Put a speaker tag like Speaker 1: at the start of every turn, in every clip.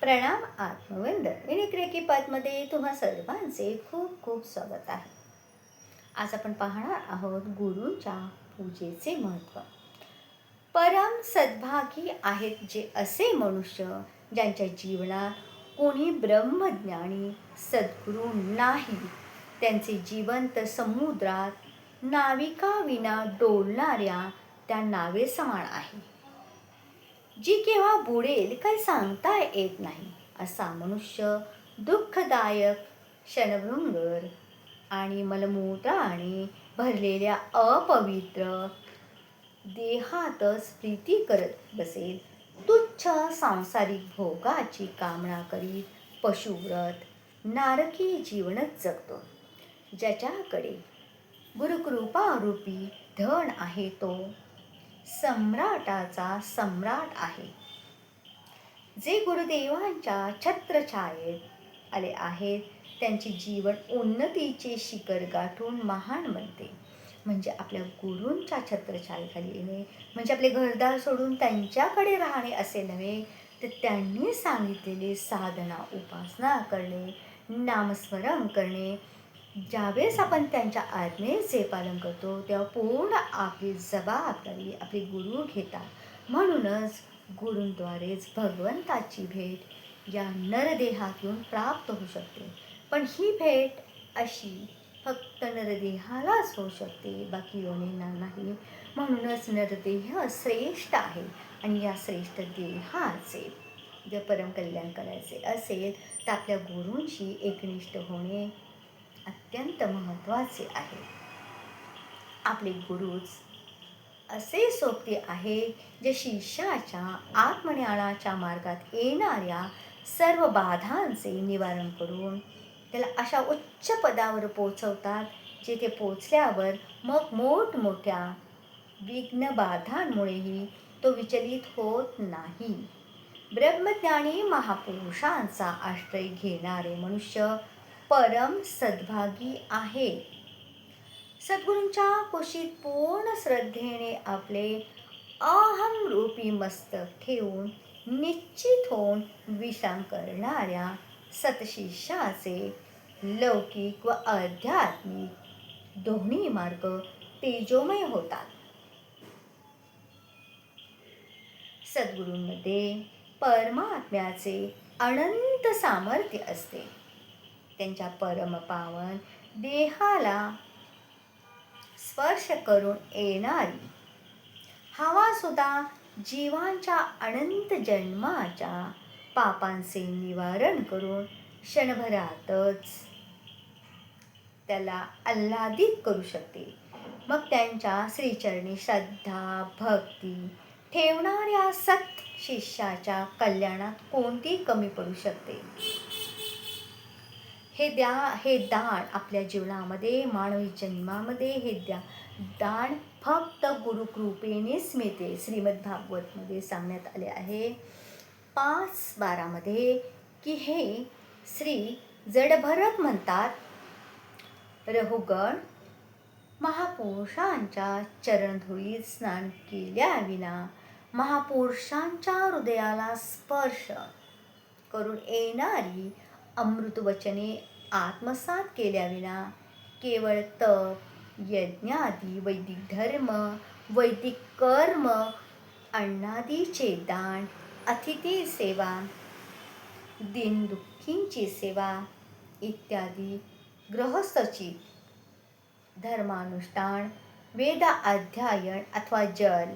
Speaker 1: प्रणाम आत्मवंदन. विनिक्रेकी पदमध्ये तुम्हा सर्वांचे खूप खूप स्वागत आहे. आज आपण पाहणार आहोत गुरूंच्या पूजेचे महत्त्व. परम सद्भागी आहेत जे असे मनुष्य ज्यांच्या जीवनात कोणी ब्रह्मज्ञानी सद्गुरू नाही. त्यांचे जीवंत समुद्रात नाविकाविना डोलणाऱ्या त्या नावेसमान आहे, जी केव्हा बुडेल काही सांगता येत नाही. असा मनुष्य दुःखदायक क्षणभंगुर आणि मलमूत्राने भरलेल्या अपवित्र देहातच प्रीती करत बसेल. तुच्छ सांसारिक भोगाची कामना करीत पशुव्रत नारकी जीवनच जगतो. ज्याच्याकडे गुरुकृपारूपी धन आहे तो सम्राटाचा सम्राट आहे. जे गुरुदेवांच्या छत्रछायेत आले आहेत त्यांचे जीवन उन्नतीचे शिखर गाठून महान बनते. म्हणजे आपल्या गुरूंच्या छत्रछायेखाली येणे म्हणजे आपले घरदार सोडून त्यांच्याकडे राहणे असे नव्हे, तर त्यांनी सांगितलेले साधना उपासना करणे, नामस्मरण करणे. ज्यावेळेस आपण त्यांच्या आज्ञेचे पालन करतो तेव्हा पूर्ण आपली जबाबदारी आपले गुरु घेतात. म्हणूनच गुरूंद्वारेच भगवंताची भेट या नरदेहात येऊन प्राप्त होऊ शकते. पण ही भेट अशी फक्त नरदेहालाच होऊ शकते, बाकी योनींना नाही. म्हणूनच नरदेह श्रेष्ठ आहे आणि या श्रेष्ठ देहाचे जर परमकल्याण करायचे असेल तर आपल्या गुरूंशी एकनिष्ठ होणे अत्यंत महत्त्वाचे आहे. आपले गुरुच असे सोबती आहे जे शिष्याच्या आत्मज्ञानाच्या मार्गात येणाऱ्या सर्व बाधांचे निवारण करून त्याला अशा उच्च पदावर पोचवतात, जेथे पोचल्यावर मग मोठमोठ्या विघ्न बाधांमुळेही तो विचलित होत नाही. ब्रह्मज्ञानी महापुरुषांचा आश्रय घेणारे मनुष्य परम सद्भागी आहे. सद्गुरूंच्या कुशीत पूर्ण श्रद्धेने आपले अहमरूपी मस्तक ठेवून निश्चित होऊन विश्राम करणाऱ्या सतशिष्याचे लौकिक व आध्यात्मिक दोन्ही मार्ग तेजोमय होतात. सद्गुरूंमध्ये परमात्म्याचे अनंत सामर्थ्य असते. त्यांच्या परमपावन देहाला स्पर्श करून येणारी हवा सुद्धा जीवांच्या अनंत जन्माच्या पापांचे निवारण करून क्षणभरातच त्याला आल्हादित करू शकते. मग त्यांच्या श्रीचरणी श्रद्धा भक्ती ठेवणाऱ्या सत शिष्याच्या कल्याणात कोणती कमी पडू शकते. हे दान आपल्या जीवनामध्ये मानवी जन्मामध्ये हे दान फक्त गुरुकृपेनेच मिळते. श्रीमद भागवतमध्ये सांगण्यात आले आहे 5:12 मध्ये की हे श्री जडभरत म्हणतात, रहुगण महापुरुषांच्या चरणधुळीत स्नान केल्याविना महापुरुषांच्या हृदयाला स्पर्श करून येणारी अमृतवचने आत्मसात केल्याविना केवळ तप यज्ञादी वैदिक धर्म वैदिक कर्म अन्नादीचे दान अतिथी सेवा दीनदुःखींची सेवा इत्यादी गृहस्थची धर्मानुष्ठान वेद अध्ययन अथवा जल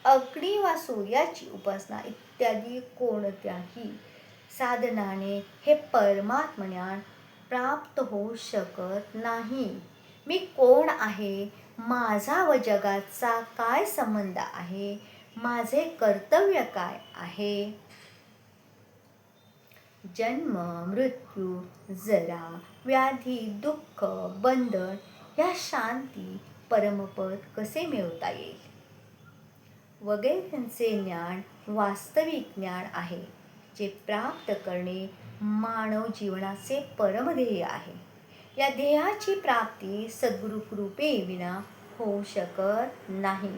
Speaker 1: अग्नी वा सूर्याची उपासना इत्यादी कोणत्याही साधनाने हे परमात्मज्ञान प्राप्त होऊ शकत नाही. मी कोण आहे, माझा व जगाचा काय संबंध आहे, माझे कर्तव्य काय आहे, जन्म मृत्यू जरा व्याधी दुःख बंधन या शांती परमपद कसे मिळवता येईल वगैरेंचे ज्ञान वास्तविक ज्ञान आहे, जे प्राप्त करणे मानव जीवनाचे परमध्येय आहे. या ध्येयाची प्राप्ती सद्गुरु कृपेविना होऊ शकत नाही.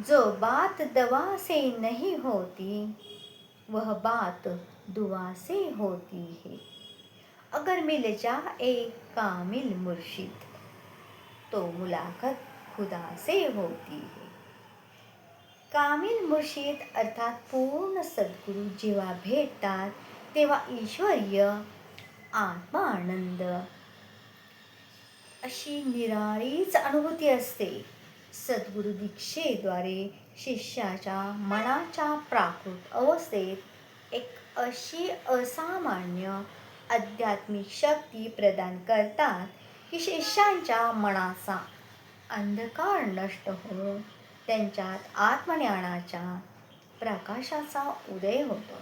Speaker 1: जो बात दवा से नहीं होती वह बात दुआ से होती है। अगर मिल जाए कामिल मुर्शिद तो मुलाकात खुदा से होती है। कामिल मुर्शिद अर्थात पूर्ण सद्गुरू जेव्हा भेटतात तेव्हा ईश्वरीय आत्मानंद अशी निराळीच अनुभूती असते. सद्गुरू दीक्षेद्वारे शिष्याच्या मनाच्या प्राकृत अवस्थेत एक अशी असामान्य आध्यात्मिक शक्ती प्रदान करतात की शिष्यांच्या मनाचा अंधकार नष्ट होऊन त्यांच्यात आत्मज्ञानाच्या प्रकाशाचा उदय होतो.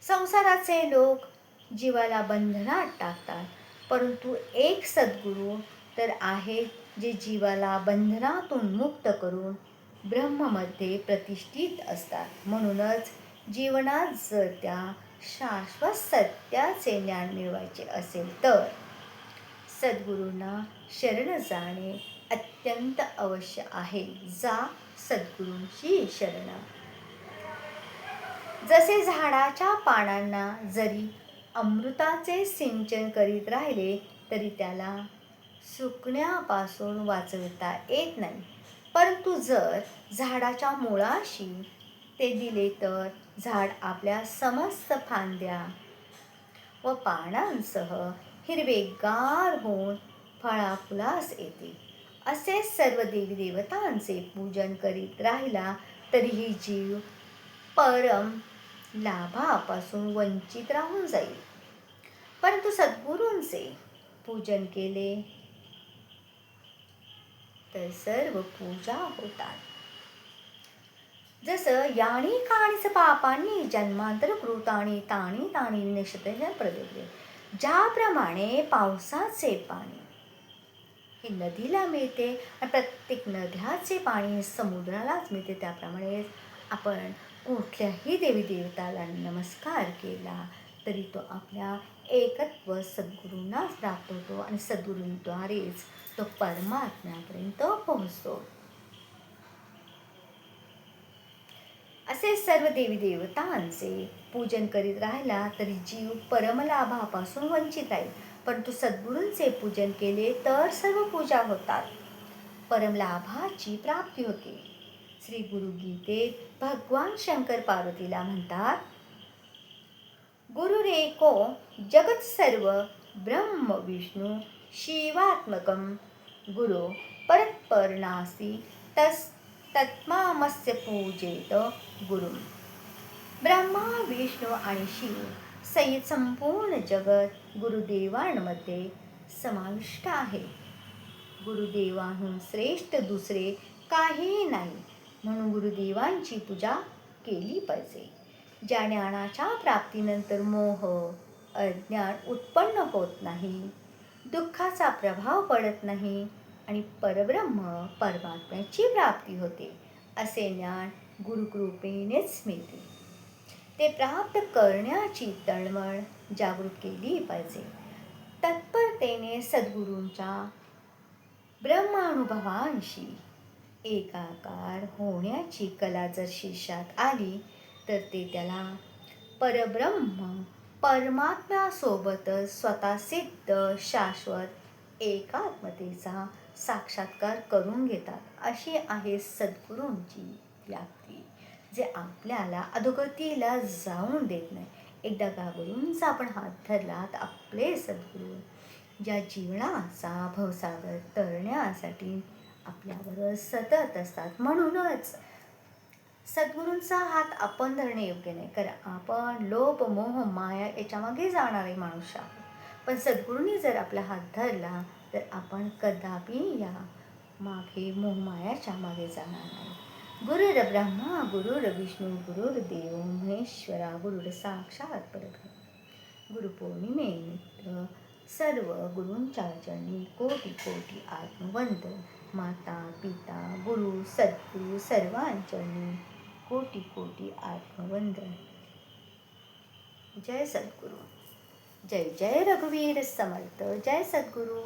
Speaker 1: संसाराचे लोक जीवाला बंधनात टाकतात, परंतु एक सद्गुरू तर आहेत जे जीवाला बंधनातून मुक्त करून ब्रह्ममध्ये प्रतिष्ठित असतात. म्हणूनच जीवनात जर त्या शाश्वत सत्याचे ज्ञान मिळवायचे असेल तर सद्गुरूंना शरण जाणे अत्यंत आवश्य आहे. जा सद्गुरूंची शरण. जसे झाडाच्या पानांना जरी अमृताचे सिंचन करीत राहिले तरी त्याला सुकण्यापासून वाचवता येत नाही, परंतु जर झाडाच्या मुळाशी ते दिले तर झाड आपल्या समस्त फांद्या व पानांसह हिरवेगार होऊन फळाफुलास येते. असे सर्व देवी देवतांचे पूजन करीत राहिला तरीही जीव परम लाभापासून वंचित राहून जाईल, परंतु सद्गुरूंचे पूजन केले तर सर्व पूजा होतात. जसं याणी काणीच पापांनी जन्मांतर कृतानी ताणी ताणी विनशते प्रदेले. ज्याप्रमाणे पावसाचे पाणी हे नदीला मिळते आणि प्रत्येक नद्याचे पाणी समुद्रालाच मिळते, त्याप्रमाणे आपण कुठल्याही देवी देवताला नमस्कार केला तरी तो आपल्या एकत्व सद्गुरूंनाच प्राप्त होतो आणि सद्गुरूंद्वारेच तो परमात्म्यापर्यंत पोहोचतो. असे सर्व देवी देवतांचे पूजन करीत राहिला तरी जीव परमलाभापासून वंचित राहील, परंतु सद्गुरूंचे पूजन केले तर सर्व पूजा होतात, परमलाभाची प्राप्ती होते. श्री गुरु गीतेत भगवान शंकर पार्वतीला म्हणतात, गुरुरेको जगत सर्व ब्रह्म विष्णू शिवात्मकं गुरो परत्पर नास्ति तस्मामस्य पूजेत गुरुम. ब्रह्मा विष्णू आणि शिव सहित संपूर्ण जगत गुरुदेवांमध्ये समाविष्ट आहे. गुरुदेवांहून श्रेष्ठ दुसरे काहीही नाही, म्हणून गुरुदेवांची पूजा केली पाहिजे. ज्या ज्ञानाच्या प्राप्तीनंतर मोह अज्ञान उत्पन्न होत नाही, दुःखाचा प्रभाव पडत नाही आणि परब्रह्म परमात्म्याची प्राप्ती होते, असे ज्ञान गुरुकृपेनेच मिळते. ते प्राप्त करण्याची तळमळ जागृत केली पाहिजे. तत्परतेने सद्गुरूंच्या ब्रह्मानुभवांशी एकाकार होण्याची कला जर शिष्यात आली तर ते त्याला परब्रह्म परमात्म्यासोबतच स्वतः सिद्ध शाश्वत एकात्मतेचा साक्षात्कार करून घेतात. अशी आहे सद्गुरूंची व्याप्ती, जे आपल्याला अधोगतीला जाऊन देत नाही. एकदा का गुरूंचा आपण हात धरला तर आपले सद्गुरू ज्या जीवनाचा भवसागर तरण्यासाठी आपल्याबरोबर सतत असतात. म्हणूनच सद्गुरूंचा हात आपण धरणे योग्य नाही, कारण आपण लोभ मोह माया याच्यामागे जाणारे माणूस आहोत. पण सद्गुरूंनी जर आपला हात धरला तर आपण कदापि या मागे मोहमायाच्या मागे जाणार नाही. गुरुर ब्रह्मा गुरुर विष्णू गुरुर्देव महेश्वरा गुरुर साक्षात परब्रह्म. गुरुपौर्णिमेनिमित्त सर्व गुरूंच्या चरणी कोटी कोटी आत्मवंदन. माता पिता गुरु सद्गुरू सर्वांचरणी कोटी कोटी आत्मवंदन. जय सद्गुरू. जय जय रघुवीर समर्थ. जय सद्गुरू.